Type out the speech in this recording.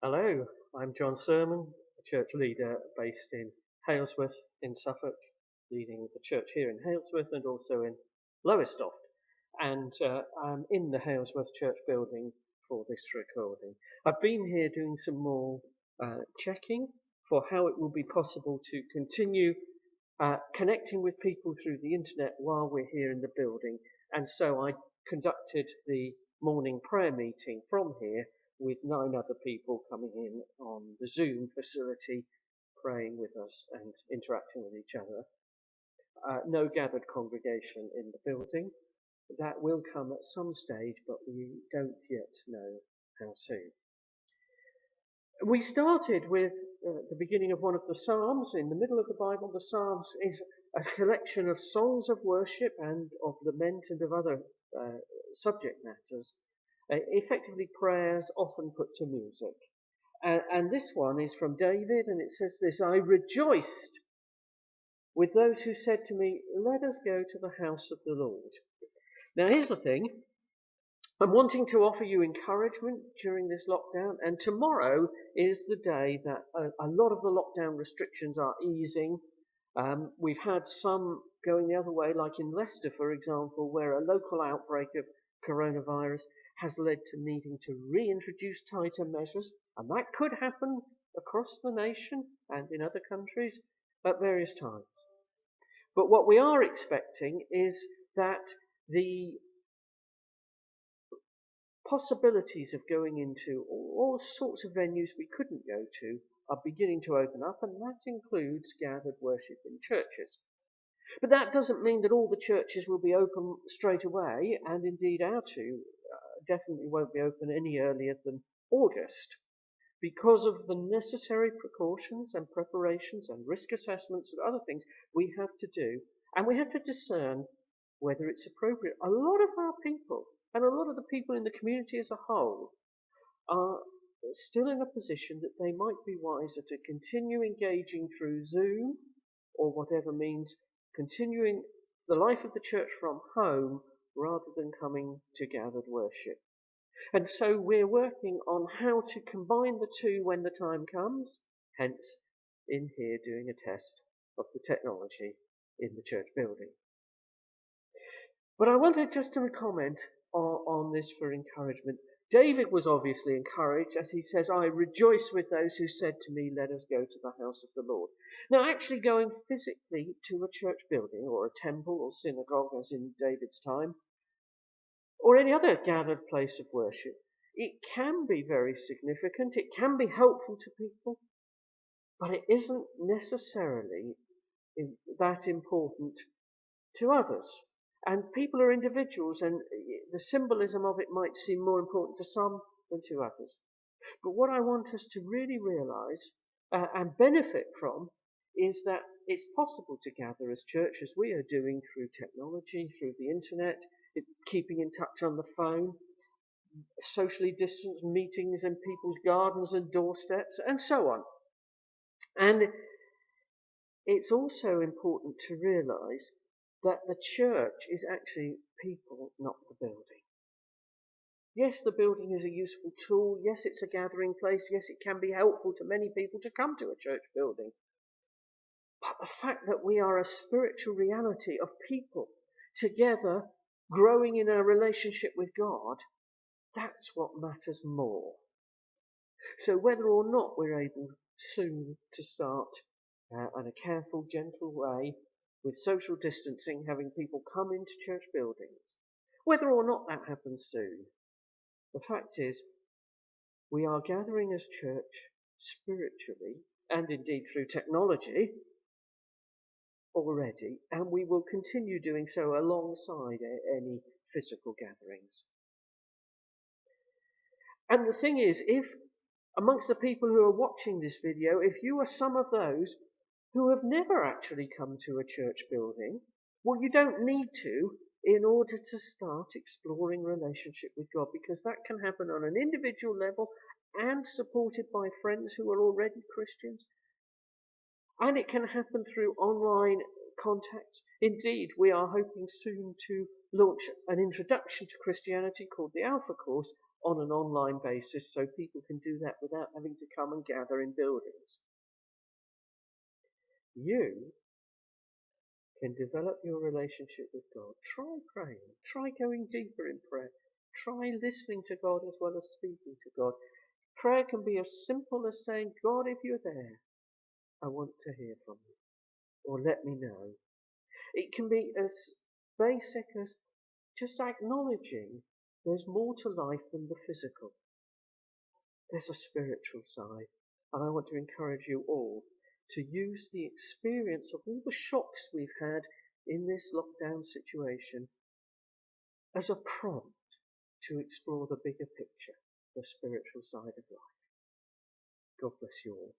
Hello, I'm Jon Sermon, a church leader based in Halesworth in Suffolk, leading the church here in Halesworth and also in Lowestoft. And I'm in the Halesworth church building for this recording. I've been here doing some more checking for how it will be possible to continue connecting with people through the internet while we're here in the building. And so I conducted the morning prayer meeting from here with 9 other people coming in on the Zoom facility, praying with us and interacting with each other. No gathered congregation in the building. That will come at some stage, but we don't yet know how soon. We started with the beginning of one of the Psalms. In the middle of the Bible, the Psalms is a collection of songs of worship and of lament and of other subject matters, effectively prayers often put to music. And this one is from David, and it says this: I rejoiced with those who said to me, let us go to the house of the Lord. Now here's the thing. I'm wanting to offer you encouragement during this lockdown, and tomorrow is the day that a lot of the lockdown restrictions are easing. We've had some going the other way, like in Leicester, for example, where a local outbreak of coronavirus has led to needing to reintroduce tighter measures, and that could happen across the nation and in other countries at various times. But what we are expecting is that the possibilities of going into all sorts of venues we couldn't go to are beginning to open up, and that includes gathered worship in churches. But that doesn't mean that all the churches will be open straight away, and indeed our two definitely won't be open any earlier than August, because of the necessary precautions and preparations and risk assessments and other things we have to do, and we have to discern whether it's appropriate. A lot of our people, and a lot of the people in the community as a whole, are still in a position that they might be wiser to continue engaging through Zoom or whatever means, continuing the life of the church from home rather than coming to gathered worship. And so we're working on how to combine the two when the time comes, hence in here doing a test of the technology in the church building. But I wanted just to comment on this for encouragement. David was obviously encouraged as he says, I rejoice with those who said to me, let us go to the house of the Lord. Now, actually going physically to a church building or a temple or synagogue, as in David's time, or any other gathered place of worship, it can be very significant. It can be helpful to people, but it isn't necessarily that important to others. And people are individuals, and the symbolism of it might seem more important to some than to others. But what I want us to really realize and benefit from is that it's possible to gather as church, as we are doing through technology, through the internet, keeping in touch on the phone, socially distanced meetings in people's gardens and doorsteps, and so on. And it's also important to realize that the church is actually people, not the building. Yes, the building is a useful tool. Yes, it's a gathering place. Yes, it can be helpful to many people to come to a church building. But the fact that we are a spiritual reality of people together growing in our relationship with God, that's what matters more. So whether or not we're able soon to start in a careful, gentle way with social distancing, having people come into church buildings, whether or not that happens soon, the fact is we are gathering as church spiritually and indeed through technology already, and we will continue doing so alongside any physical gatherings. And the thing is, if amongst the people who are watching this video, if you are some of those who have never actually come to a church building, well, you don't need to in order to start exploring relationship with God, because that can happen on an individual level and supported by friends who are already Christians. And it can happen through online contact. Indeed, we are hoping soon to launch an introduction to Christianity called the Alpha Course on an online basis, so people can do that without having to come and gather in buildings. You can develop your relationship with God. Try praying. Try going deeper in prayer. Try listening to God as well as speaking to God. Prayer can be as simple as saying, God, if you're there, I want to hear from you, or let me know. It can be as basic as just acknowledging there's more to life than the physical. There's a spiritual side, and I want to encourage you all to use the experience of all the shocks we've had in this lockdown situation as a prompt to explore the bigger picture, the spiritual side of life. God bless you all.